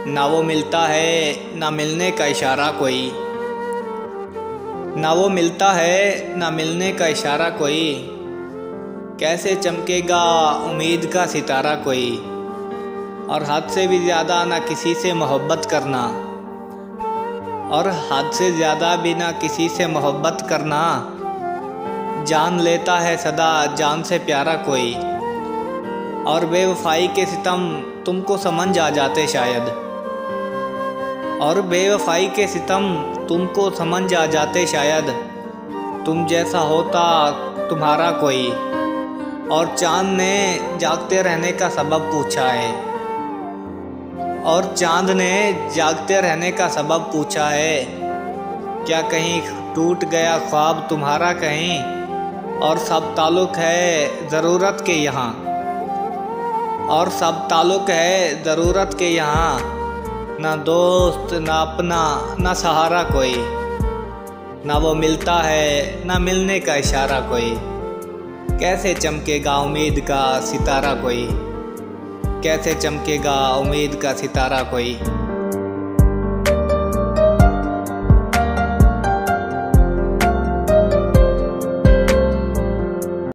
ना वो मिलता है ना मिलने का इशारा कोई, ना वो मिलता है ना मिलने का इशारा कोई। कैसे चमकेगा उम्मीद का सितारा कोई। और हद से भी ज़्यादा ना किसी से मोहब्बत करना, और हद से ज़्यादा भी ना किसी से मोहब्बत करना। जान लेता है सदा जान से प्यारा कोई। और बेवफाई के सितम तुमको समझ आ जाते शायद, और बेवफाई के सितम तुमको समझ आ जाते शायद। तुम जैसा होता तुम्हारा कोई। और चांद ने जागते रहने का सबब पूछा है, और चांद ने जागते रहने का सबब पूछा है। क्या कहीं टूट गया ख्वाब तुम्हारा कहीं, और सब ताल्लुक़ है ज़रूरत के यहाँ, और सब ताल्लुक़ है ज़रूरत के यहाँ। ना दोस्त ना अपना ना सहारा कोई, ना वो मिलता है ना मिलने का इशारा कोई। कैसे चमकेगा उम्मीद का सितारा कोई, कैसे चमकेगा उम्मीद का सितारा कोई।